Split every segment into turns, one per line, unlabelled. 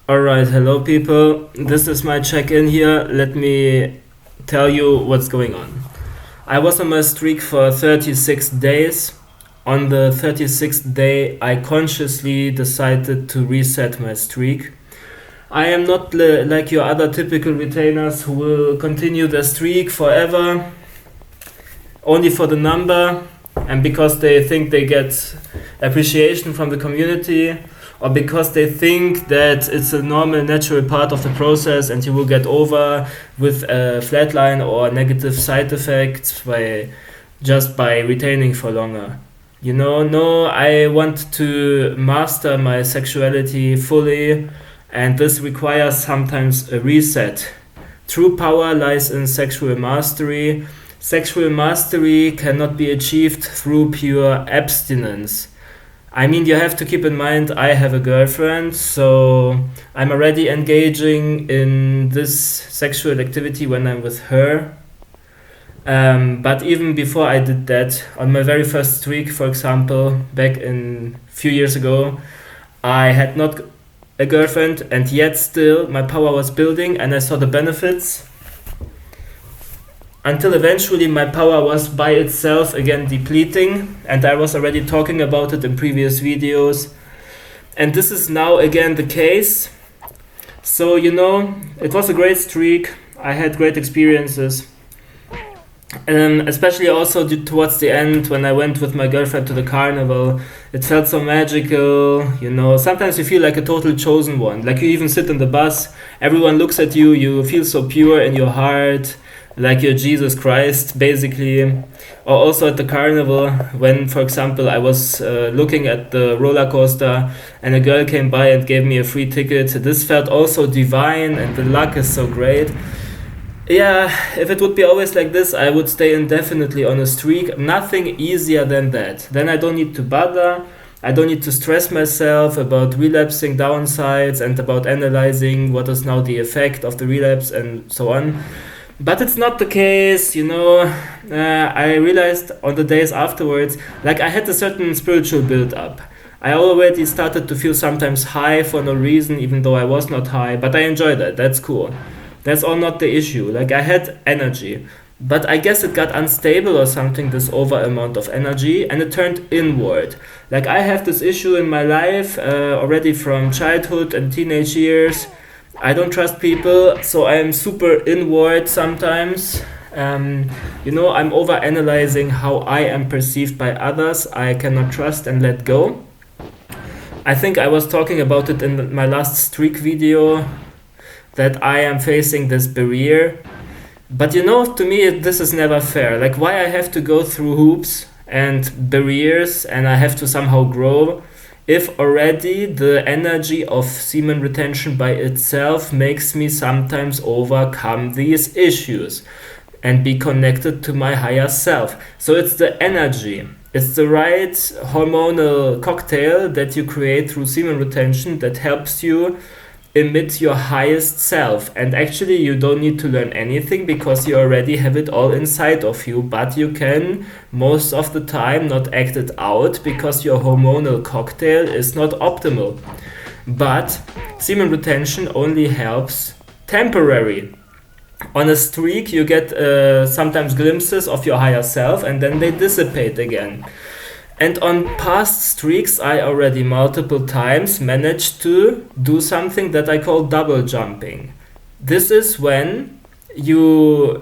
Alright, hello people. This is my check-in here. Let me tell you what's going on. I was on my streak for 36 days. On the 36th day, I consciously decided to reset my streak. I am not like your other typical retainers who will continue their streak forever, only for the number, and because they think they get appreciation from the community, or because they think that it's a normal, natural part of the process and you will get over with a flatline or negative side effects by retaining for longer. No, I want to master my sexuality fully, and this requires sometimes a reset. True power lies in sexual mastery. Sexual mastery cannot be achieved through pure abstinence. I mean, you have to keep in mind I have a girlfriend, so I'm already engaging in this sexual activity when I'm with her. But even before I did that, on my very first streak, for example, back in a few years ago, I had not a girlfriend, and yet still my power was building and I saw the benefits until eventually my power was by itself again depleting, and I was already talking about it in previous videos, and this is now again the case. So it was a great streak. I had great experiences, especially also towards the end when I went with my girlfriend to the carnival. It felt so magical. Sometimes you feel like a total chosen one, like you even sit in the bus, everyone looks at you, you feel so pure in your heart, like you're Jesus Christ, basically. Or also at the carnival, when, for example, I was looking at the roller coaster and a girl came by and gave me a free ticket. This felt also divine, and the luck is so great. Yeah, if it would be always like this, I would stay indefinitely on a streak. Nothing easier than that. Then I don't need to bother. I don't need to stress myself about relapsing downsides and about analyzing what is now the effect of the relapse and so on. But it's not the case. I realized on the days afterwards, like I had a certain spiritual build up. I already started to feel sometimes high for no reason, even though I was not high, but I enjoyed that. That's cool. That's all not the issue. Like I had energy, but I guess it got unstable or something, this over amount of energy, and it turned inward. Like I have this issue in my life already from childhood and teenage years. I don't trust people, so I'm super inward sometimes. I'm over analyzing how I am perceived by others. I cannot trust and let go. I think I was talking about it in my last streak video, that I am facing this barrier. But to me, this is never fair. Like, why I have to go through hoops and barriers and I have to somehow grow, if already the energy of semen retention by itself makes me sometimes overcome these issues and be connected to my higher self. So it's the energy. It's the right hormonal cocktail that you create through semen retention that helps you emit your highest self. And actually you don't need to learn anything because you already have it all inside of you, but you can most of the time not act it out because your hormonal cocktail is not optimal. But semen retention only helps temporary. On a streak you get sometimes glimpses of your higher self and then they dissipate again. And on past streaks, I already multiple times managed to do something that I call double jumping. This is when you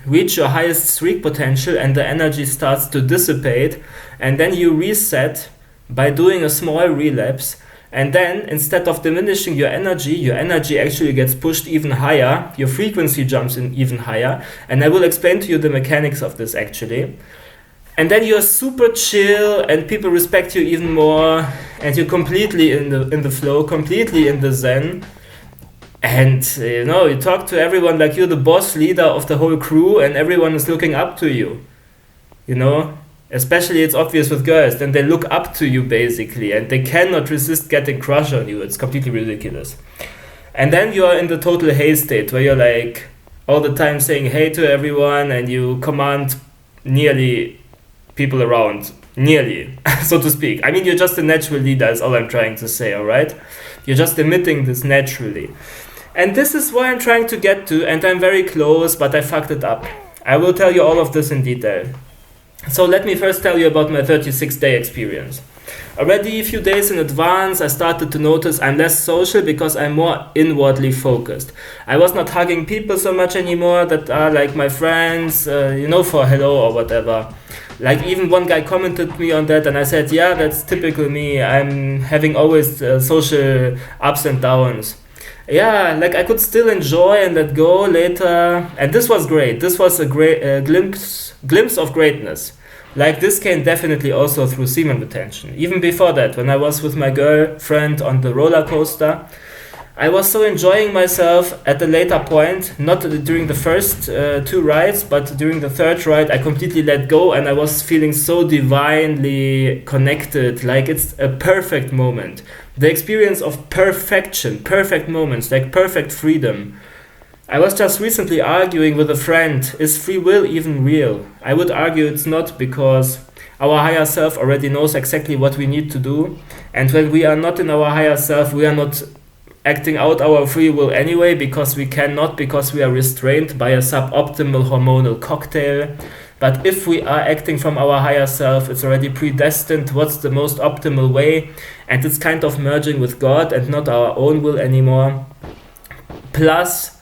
reach your highest streak potential and the energy starts to dissipate, and then you reset by doing a small relapse. And then instead of diminishing your energy actually gets pushed even higher, your frequency jumps in even higher. And I will explain to you the mechanics of this actually. And then you're super chill and people respect you even more, and you're completely in the flow, completely in the zen. And you talk to everyone like you're the boss leader of the whole crew and everyone is looking up to you. Especially it's obvious with girls, then they look up to you basically and they cannot resist getting crush on you. It's completely ridiculous. And then you're in the total hey state where you're like all the time saying hey to everyone and you command nearly people around, nearly, so to speak. I mean, you're just a natural leader, is all I'm trying to say, all right? You're just emitting this naturally. And this is where I'm trying to get to, and I'm very close, but I fucked it up. I will tell you all of this in detail. So let me first tell you about my 36-day experience. Already a few days in advance, I started to notice I'm less social because I'm more inwardly focused. I was not hugging people so much anymore that are like my friends, for hello or whatever. Like even one guy commented me on that and I said, yeah, that's typical me. I'm having always social ups and downs. Yeah, like I could still enjoy and let go later. And this was great. This was a great glimpse of greatness. Like this came definitely also through semen retention. Even before that, when I was with my girlfriend on the roller coaster, I was so enjoying myself at a later point, not during the first two rides, but during the third ride, I completely let go and I was feeling so divinely connected, like it's a perfect moment. The experience of perfection, perfect moments, like perfect freedom. I was just recently arguing with a friend, is free will even real? I would argue it's not, because our higher self already knows exactly what we need to do. And when we are not in our higher self, we are not acting out our free will anyway, because we cannot, because we are restrained by a suboptimal hormonal cocktail. But if we are acting from our higher self, it's already predestined what's the most optimal way. And it's kind of merging with God and not our own will anymore. Plus,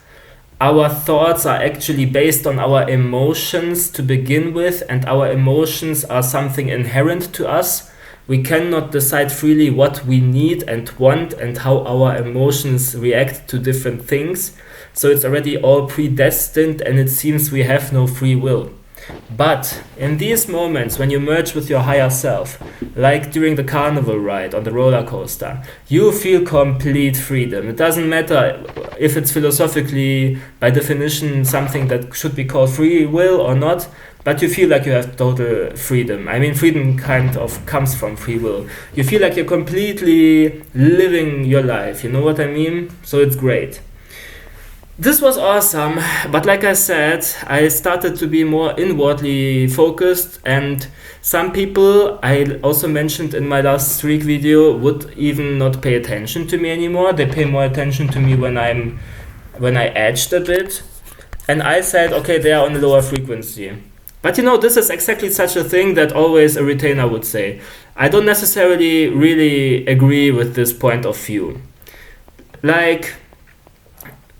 our thoughts are actually based on our emotions to begin with, and our emotions are something inherent to us. We cannot decide freely what we need and want and how our emotions react to different things. So it's already all predestined and it seems we have no free will. But in these moments when you merge with your higher self, like during the carnival ride on the roller coaster, you feel complete freedom. It doesn't matter if it's philosophically, by definition, something that should be called free will or not, but you feel like you have total freedom. I mean, freedom kind of comes from free will. You feel like you're completely living your life, you know what I mean? So it's great. This was awesome, but like I said, I started to be more inwardly focused, and some people, I also mentioned in my last streak video, would even not pay attention to me anymore. They pay more attention to me when I edged a bit, and I said, okay, they are on a lower frequency. But this is exactly such a thing that always a retainer would say. I don't necessarily really agree with this point of view. Like,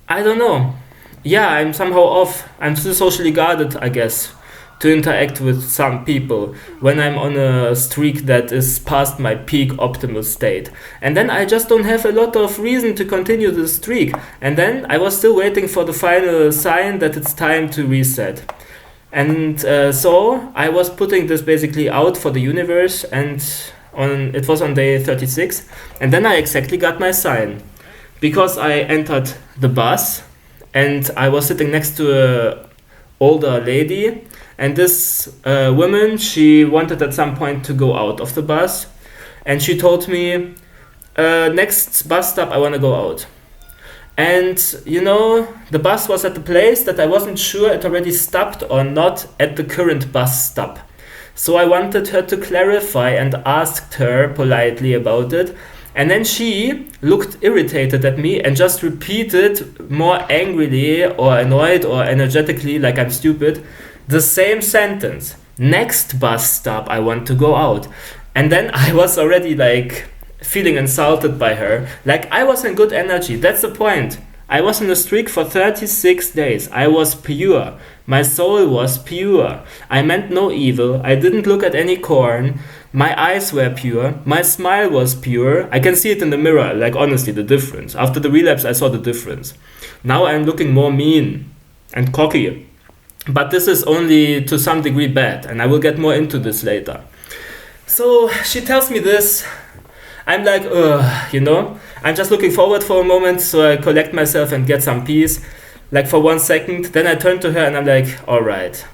I don't know. Yeah, I'm somehow off. I'm too socially guarded, I guess, to interact with some people when I'm on a streak that is past my peak optimal state. And then I just don't have a lot of reason to continue the streak. And then I was still waiting for the final sign that it's time to reset. And so I was putting this basically out for the universe, and it was on day 36. And then I exactly got my sign. Because I entered the bus and I was sitting next to a older lady, and this woman, she wanted at some point to go out of the bus, and she told me, next bus stop I want to go out. And the bus was at the place that I wasn't sure it already stopped or not at the current bus stop. So I wanted her to clarify and asked her politely about it. And then she looked irritated at me and just repeated more angrily or annoyed or energetically, like I'm stupid, the same sentence. Next bus stop, I want to go out. And then I was already like feeling insulted by her. Like I was in good energy. That's the point. I was in a streak for 36 days. I was pure. My soul was pure. I meant no evil. I didn't look at any corn. My eyes were pure. My smile was pure. I can see it in the mirror, like honestly, the difference. After the relapse, I saw the difference. Now I'm looking more mean and cocky. But this is only to some degree bad, and I will get more into this later. So she tells me this. I'm like, I'm just looking forward for a moment, so I collect myself and get some peace. Like for 1 second, then I turn to her and I'm like, all right.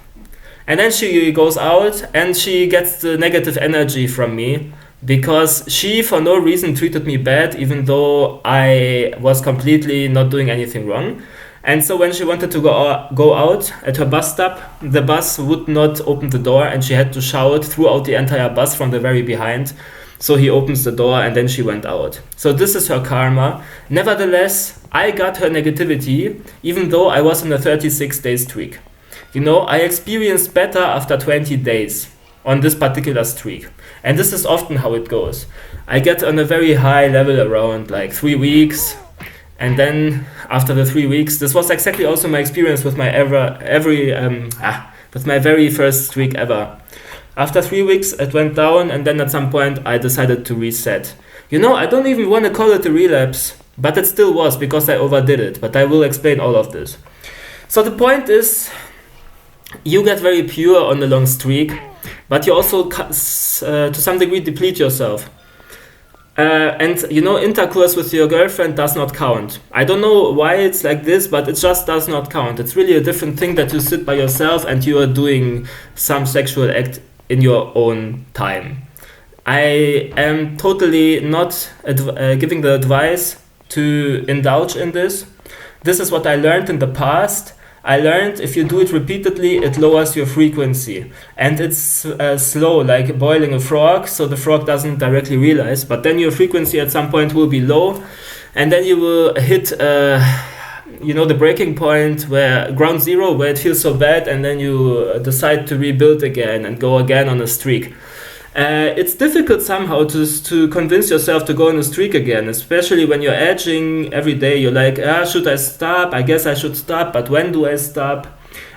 And then she goes out and she gets the negative energy from me because she for no reason treated me bad, even though I was completely not doing anything wrong. And so when she wanted to go out at her bus stop, the bus would not open the door and she had to shout throughout the entire bus from the very behind. So he opens the door and then she went out. So this is her karma. Nevertheless, I got her negativity, even though I was on a 36-day streak. I experienced better after 20 days on this particular streak. And this is often how it goes. I get on a very high level around like 3 weeks. And then after the 3 weeks, this was exactly also my experience with my with my very first streak ever. After 3 weeks, it went down, and then at some point, I decided to reset. I don't even want to call it a relapse, but it still was because I overdid it. But I will explain all of this. So the point is, you get very pure on the long streak, but you also, to some degree, deplete yourself. And intercourse with your girlfriend does not count. I don't know why it's like this, but it just does not count. It's really a different thing that you sit by yourself and you are doing some sexual act in your own time. I am totally not giving the advice to indulge in this. This is what I learned in the past. I learned if you do it repeatedly, it lowers your frequency. And it's slow, like boiling a frog, so the frog doesn't directly realize. But then your frequency at some point will be low, and then you will hit the breaking point, where ground zero, where it feels so bad, and then you decide to rebuild again and go again on a streak. It's difficult somehow to convince yourself to go on a streak again, especially when you're edging every day. You're like, should I stop? I guess I should stop, but when do I stop?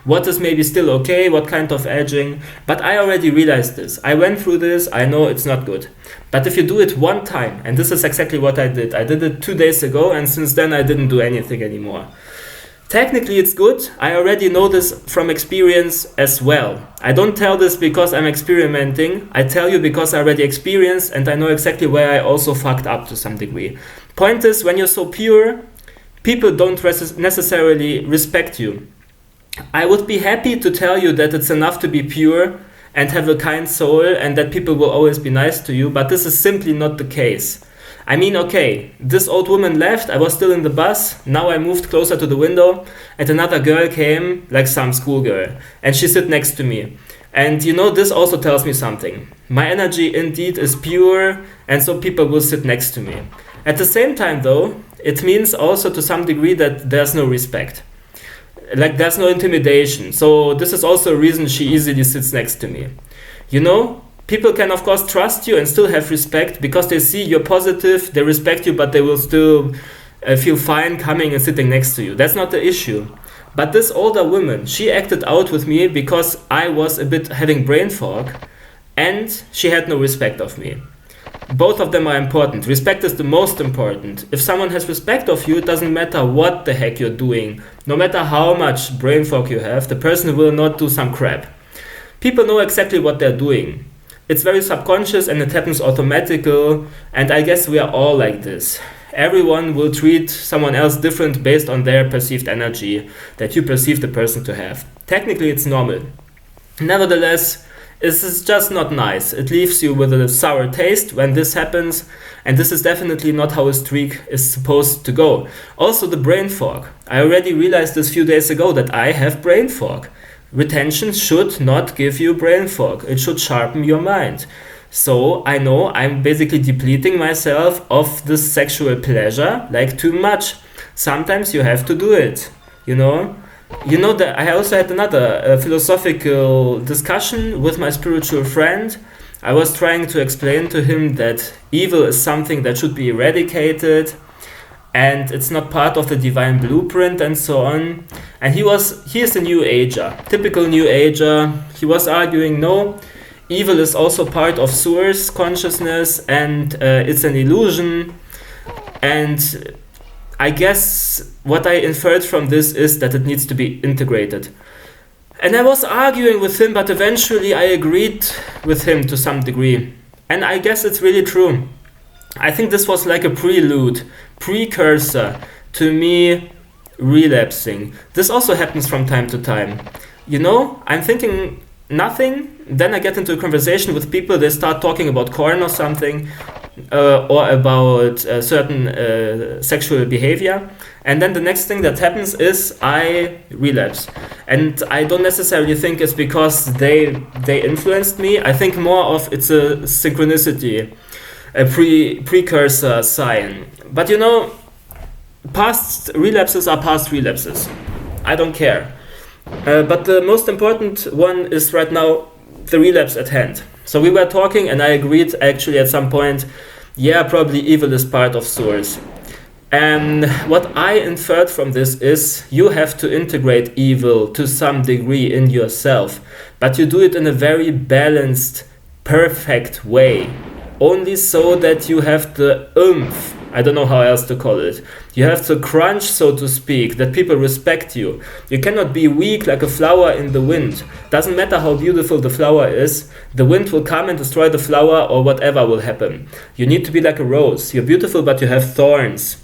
What is maybe still okay? What kind of edging? But I already realized this. I went through this. I know it's not good. But if you do it one time, and this is exactly what I did. I did it 2 days ago, and since then I didn't do anything anymore. Technically it's good. I already know this from experience as well. I don't tell this because I'm experimenting. I tell you because I already experienced and I know exactly where I also fucked up to some degree. Point is, when you're so pure, people don't necessarily respect you. I would be happy to tell you that it's enough to be pure and have a kind soul and that people will always be nice to you, but this is simply not the case. I mean, okay, this old woman left, I was still in the bus, now I moved closer to the window, and another girl came, like some schoolgirl, and she sit next to me. And this also tells me something. My energy indeed is pure, and so people will sit next to me. At the same time though, it means also to some degree that there's no respect. Like there's no intimidation, so this is also a reason she easily sits next to me. People can of course trust you and still have respect because they see you're positive, they respect you, but they will still feel fine coming and sitting next to you. That's not the issue. But this older woman, she acted out with me because I was a bit having brain fog and she had no respect of me. Both of them are important. Respect is the most important. If someone has respect of you, it doesn't matter what the heck you're doing. No matter how much brain fog you have, the person will not do some crap. People know exactly what they're doing. It's very subconscious and it happens automatically, and I guess we are all like this. Everyone will treat someone else different based on their perceived energy that you perceive the person to have. Technically it's normal. Nevertheless, this is just not nice. It leaves you with a sour taste when this happens, and this is definitely not how a streak is supposed to go. Also the brain fog. I already realized this few days ago that I have brain fog. Retention should not give you brain fog. It should sharpen your mind. So I know I'm basically depleting myself of this sexual pleasure, like too much. Sometimes you have to do it, that I also had another philosophical discussion with my spiritual friend. I was trying to explain to him that evil is something that should be eradicated and it's not part of the divine blueprint and so on. And he is a new ager, typical new ager. He was arguing, no, evil is also part of source consciousness and it's an illusion. And I guess what I inferred from this is that it needs to be integrated. And I was arguing with him, but eventually I agreed with him to some degree. And I guess it's really true. I think this was like a precursor to me relapsing. This also happens from time to time. I'm thinking nothing, then I get into a conversation with people, they start talking about corn or something, or about certain sexual behavior, and then the next thing that happens is I relapse. And I don't necessarily think it's because they influenced me. I think more of it's a synchronicity. a precursor sign. But you know, past relapses are past relapses. I don't care. But the most important one is right now the relapse at hand. So we were talking and I agreed actually at some point, yeah, probably evil is part of source. And what I inferred from this is you have to integrate evil to some degree in yourself, but you do it in a very balanced, perfect way. Only so that you have the oomph, I don't know how else to call it. You have to crunch, so to speak, that people respect you. You cannot be weak like a flower in the wind. Doesn't matter how beautiful the flower is, the wind will come and destroy the flower or whatever will happen. You need to be like a rose. You're beautiful, but you have thorns.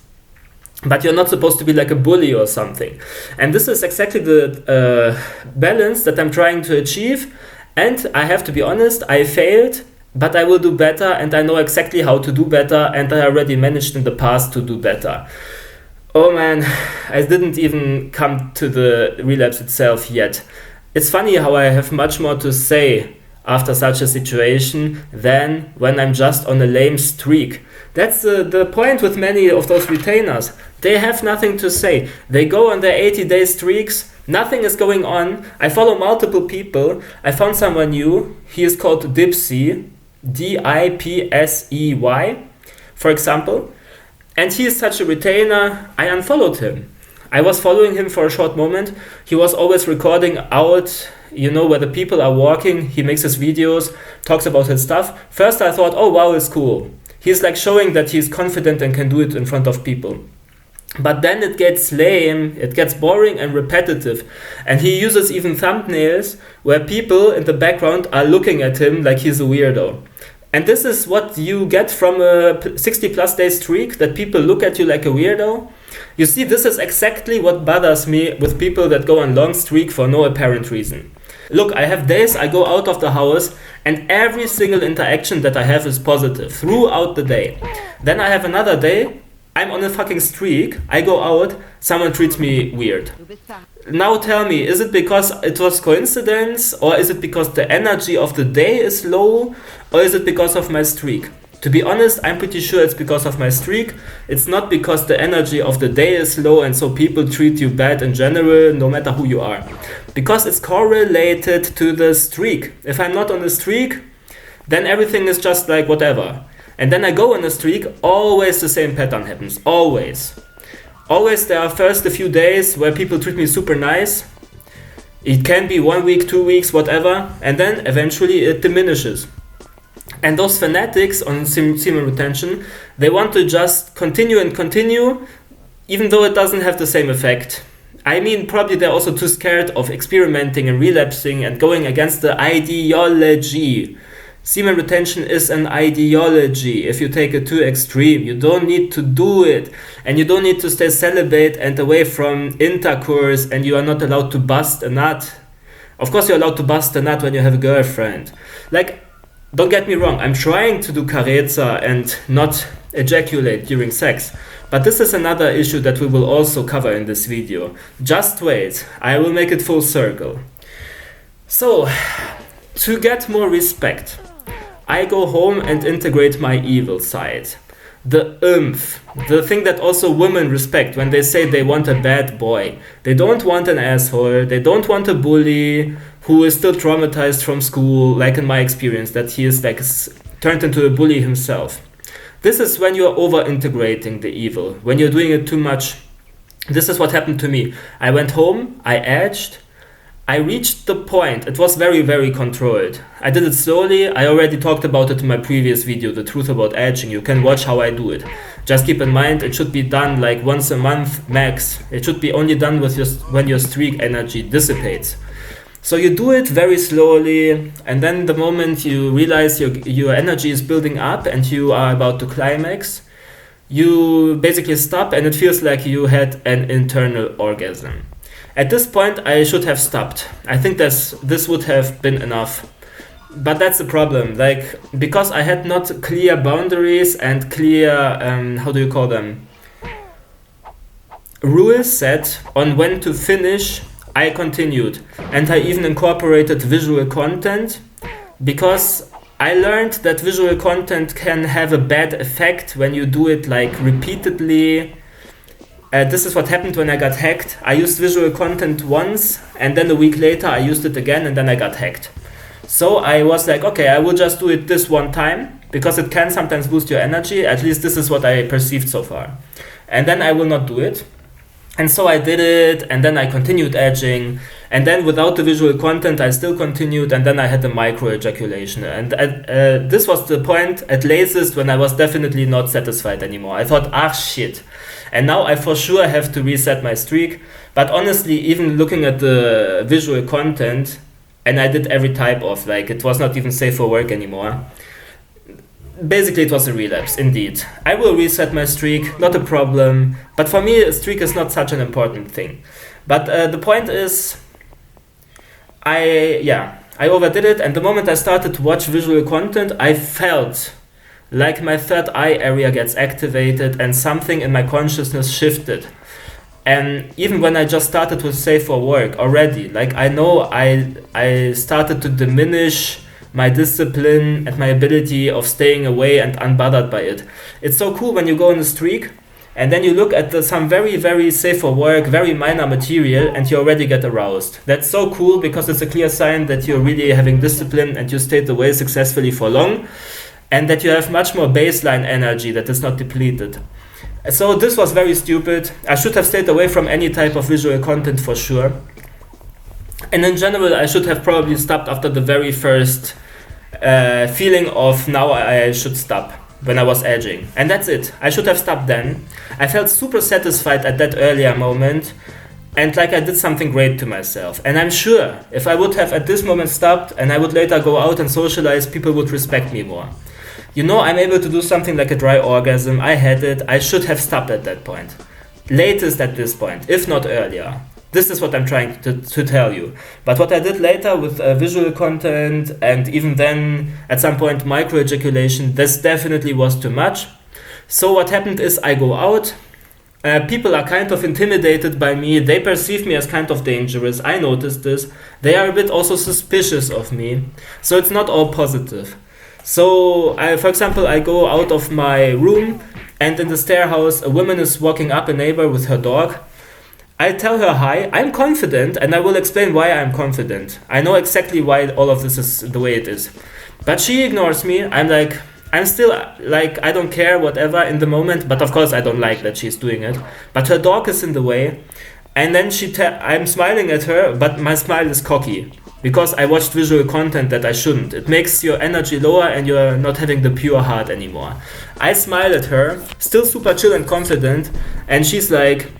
But you're not supposed to be like a bully or something. And this is exactly the balance that I'm trying to achieve. And I have to be honest, I failed. But I will do better, and I know exactly how to do better, and I already managed in the past to do better. Oh man, I didn't even come to the relapse itself yet. It's funny how I have much more to say after such a situation than when I'm just on a lame streak. That's the point with many of those retainers. They have nothing to say. They go on their 80-day streaks. Nothing is going on. I follow multiple people. I found someone new. He is called Dipsey. Dipsey, for example. And he is such a retainer. I unfollowed him. I was following him for a short moment. He was always recording out, where the people are walking. He makes his videos, talks about his stuff. First I thought, oh wow, it's cool. He's like showing that he's confident and can do it in front of people. But then it gets lame, it gets boring and repetitive. And he uses even thumbnails where people in the background are looking at him like he's a weirdo. And this is what you get from a 60 plus day streak, that people look at you like a weirdo. You see, this is exactly what bothers me with people that go on long streak for no apparent reason. Look, I have days I go out of the house and every single interaction that I have is positive throughout the day. Then I have another day, I'm on a fucking streak, I go out, someone treats me weird. Now tell me, is it because it was coincidence, or is it because the energy of the day is low, or is it because of my streak? To be honest, I'm pretty sure it's because of my streak. It's not because the energy of the day is low and so people treat you bad in general, no matter who you are. Because it's correlated to the streak. If I'm not on a streak, then everything is just like whatever. And then I go on a streak, always the same pattern happens, always. Always there are first a few days where people treat me super nice. It can be 1 week, 2 weeks, whatever, and then eventually it diminishes. And those fanatics on semen retention, they want to just continue and continue, even though it doesn't have the same effect. I mean, probably they're also too scared of experimenting and relapsing and going against the ideology. Semen retention is an ideology. If you take it too extreme, you don't need to do it, and you don't need to stay celibate and away from intercourse, and you are not allowed to bust a nut. Of course you're allowed to bust a nut when you have a girlfriend. Like, don't get me wrong, I'm trying to do carezza and not ejaculate during sex, but this is another issue that we will also cover in this video. Just wait, I will make it full circle. So, to get more respect, I go home and integrate my evil side. The oomph, the thing that also women respect when they say they want a bad boy. They don't want an asshole, they don't want a bully who is still traumatized from school, like in my experience, that he is like turned into a bully himself. This is when you're over-integrating the evil, when you're doing it too much. This is what happened to me. I went home, I edged, I reached the point. It was very, very controlled. I did it slowly. I already talked about it in my previous video, The Truth About Edging. You can watch how I do it. Just keep in mind, it should be done like once a month max. It should be only done with when your streak energy dissipates. So you do it very slowly, and then the moment you realize your energy is building up and you are about to climax, you basically stop and it feels like you had an internal orgasm. At this point, I should have stopped. I think this would have been enough. But that's the problem. Like, because I had not clear boundaries and clear, how do you call them? Rules set on when to finish, I continued. And I even incorporated visual content because I learned that visual content can have a bad effect when you do it like repeatedly. This is what happened when I got hacked. I used visual content once, and then a week later I used it again, and then I got hacked. So I was like, okay, I will just do it this one time, because it can sometimes boost your energy. At least this is what I perceived so far. And then I will not do it. And so I did it, and then I continued edging, and then without the visual content I still continued, and then I had the micro ejaculation. And this was the point at latest when I was definitely not satisfied anymore. I thought, shit. And now I for sure have to reset my streak. But honestly, even looking at the visual content, and I did every type of, like, it was not even safe for work anymore. Basically, it was a relapse, indeed. I will reset my streak, not a problem. But for me, a streak is not such an important thing. But the point is, I overdid it. And the moment I started to watch visual content, I felt like my third eye area gets activated and something in my consciousness shifted. And even when I just started with Safe for Work already, like I know I started to diminish my discipline and my ability of staying away and unbothered by it. It's so cool when you go on a streak and then you look at some very, very Safe for Work, very minor material, and you already get aroused. That's so cool because it's a clear sign that you're really having discipline and you stayed away successfully for long, and that you have much more baseline energy that is not depleted. So this was very stupid. I should have stayed away from any type of visual content for sure. And in general, I should have probably stopped after the very first feeling of now I should stop when I was edging. And that's it. I should have stopped then. I felt super satisfied at that earlier moment and like I did something great to myself. And I'm sure if I would have at this moment stopped and I would later go out and socialize, people would respect me more. You know, I'm able to do something like a dry orgasm. I had it. I should have stopped at that point. Latest at this point, if not earlier. This is what I'm trying to tell you. But what I did later with visual content and even then at some point micro ejaculation, this definitely was too much. So what happened is I go out. People are kind of intimidated by me. They perceive me as kind of dangerous. I noticed this. They are a bit also suspicious of me. So it's not all positive. So, for example, I go out of my room and in the stairhouse, a woman is walking up a neighbor with her dog. I tell her hi, I'm confident, and I will explain why I'm confident. I know exactly why all of this is the way it is. But she ignores me. I'm still like, I don't care, whatever, in the moment. But of course, I don't like that she's doing it. But her dog is in the way. And then I'm smiling at her, but my smile is cocky. Because I watched visual content that I shouldn't. It makes your energy lower and you're not having the pure heart anymore. I smile at her, still super chill and confident, and she's like,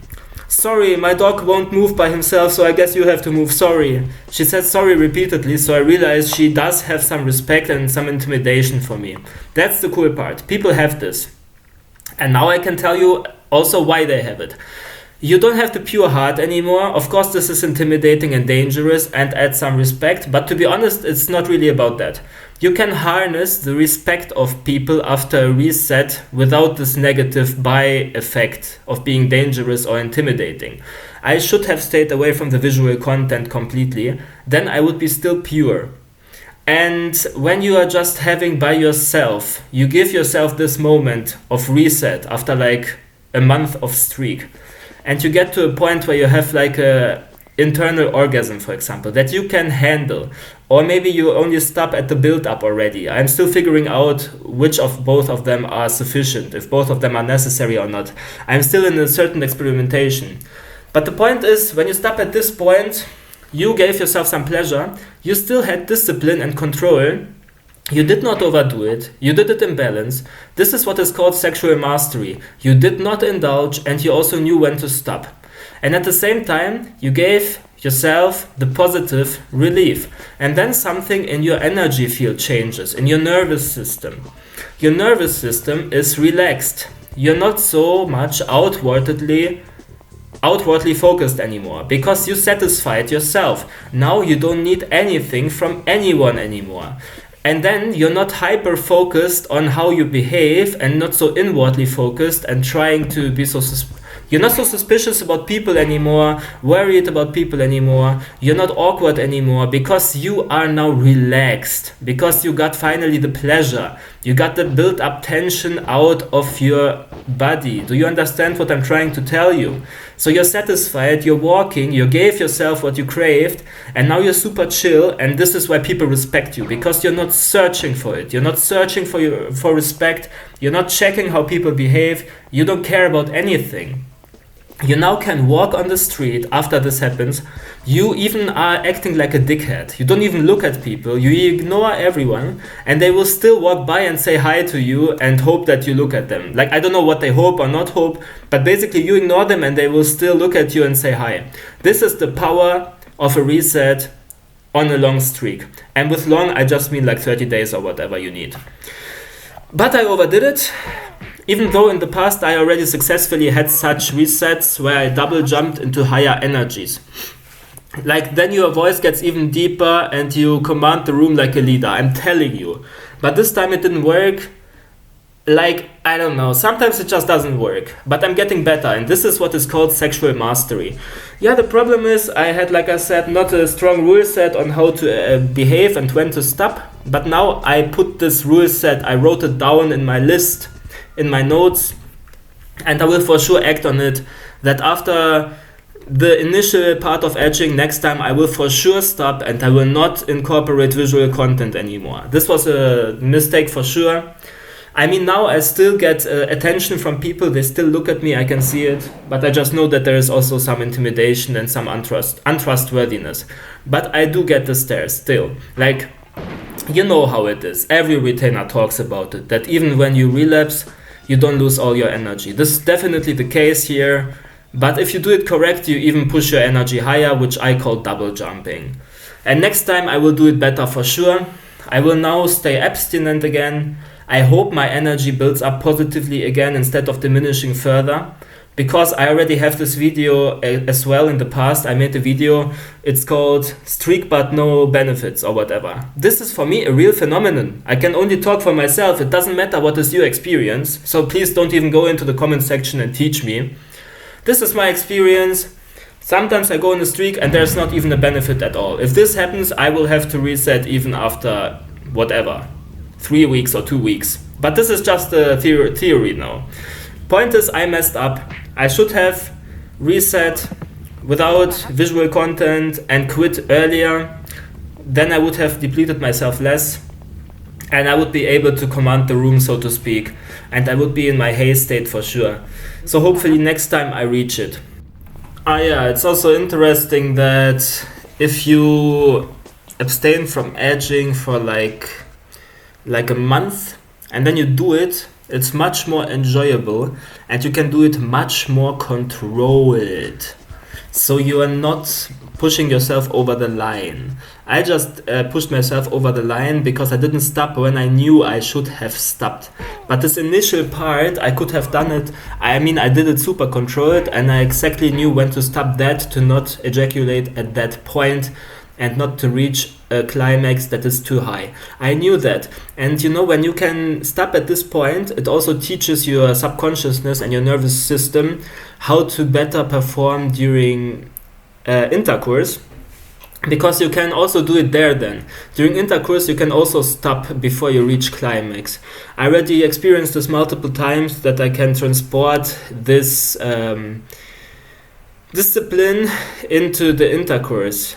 sorry, my dog won't move by himself, so I guess you have to move, sorry. She said sorry repeatedly, so I realized she does have some respect and some intimidation for me. That's the cool part. People have this. And now I can tell you also why they have it. You don't have the pure heart anymore. Of course, this is intimidating and dangerous and adds some respect, but to be honest, it's not really about that. You can harness the respect of people after a reset without this negative by effect of being dangerous or intimidating. I should have stayed away from the visual content completely, then I would be still pure. And when you are just having by yourself, you give yourself this moment of reset after like a month of streak. And you get to a point where you have like a internal orgasm, for example, that you can handle. Or maybe you only stop at the build-up already. I'm still figuring out which of both of them are sufficient, if both of them are necessary or not. I'm still in a certain experimentation. But the point is, when you stop at this point, you gave yourself some pleasure, you still had discipline and control. You did not overdo it, you did it in balance. This is what is called sexual mastery. You did not indulge and you also knew when to stop. And at the same time, you gave yourself the positive relief. And then something in your energy field changes, in your nervous system. Your nervous system is relaxed. You're not so much outwardly focused anymore because you satisfied yourself. Now you don't need anything from anyone anymore. And then you're not hyper focused on how you behave and not so inwardly focused and trying to be so You're not so suspicious about people anymore, worried about people anymore. You're not awkward anymore because you are now relaxed, because you got finally the pleasure. You got the built up tension out of your body. Do you understand what I'm trying to tell you? So you're satisfied, you're walking, you gave yourself what you craved, and now you're super chill, and this is why people respect you, because you're not searching for it. You're not searching for respect. You're not checking how people behave. You don't care about anything. You now can walk on the street after this happens. You even are acting like a dickhead. You don't even look at people. You ignore everyone, and they will still walk by and say hi to you and hope that you look at them. Like, I don't know what they hope or not hope, but basically you ignore them and they will still look at you and say hi. This is the power of a reset on a long streak. And with long, I just mean like 30 days or whatever you need. But I overdid it. Even though in the past I already successfully had such resets where I double jumped into higher energies. Like, then your voice gets even deeper and you command the room like a leader, I'm telling you. But this time it didn't work. Like, I don't know, sometimes it just doesn't work. But I'm getting better, and this is what is called sexual mastery. Yeah, the problem is I had, like I said, not a strong rule set on how to behave and when to stop. But now I put this rule set, I wrote it down in my list, in my notes, and I will for sure act on it, that after the initial part of edging, next time I will for sure stop and I will not incorporate visual content anymore. This was a mistake for sure. I mean, now I still get attention from people, they still look at me, I can see it, but I just know that there is also some intimidation and some untrustworthiness. But I do get the stares still. Like, you know how it is. Every retainer talks about it, that even when you relapse, you don't lose all your energy. This is definitely the case here, but if you do it correct, you even push your energy higher, which I call double jumping. And next time I will do it better for sure. I will now stay abstinent again. I hope my energy builds up positively again instead of diminishing further. Because I already have this video as well in the past. I made a video, it's called Streak But No Benefits or whatever. This is for me a real phenomenon. I can only talk for myself. It doesn't matter what is your experience. So please don't even go into the comment section and teach me. This is my experience. Sometimes I go on a streak and there's not even a benefit at all. If this happens, I will have to reset even after whatever, 3 weeks or 2 weeks. But this is just a theory now. Point is, I messed up. I should have reset without visual content and quit earlier. Then I would have depleted myself less and I would be able to command the room, so to speak, and I would be in my haze state for sure. So hopefully next time I reach it. Yeah, it's also interesting that if you abstain from edging for like a month and then you do it, it's much more enjoyable and you can do it much more controlled. So you are not pushing yourself over the line. I just pushed myself over the line because I didn't stop when I knew I should have stopped. But this initial part, I could have done it. I mean, I did it super controlled and I exactly knew when to stop that, to not ejaculate at that point and not to reach a climax that is too high. I knew that. And you know, when you can stop at this point, it also teaches your subconsciousness and your nervous system how to better perform during intercourse, because you can also do it there then. During intercourse, you can also stop before you reach climax. I already experienced this multiple times, that I can transport this discipline into the intercourse.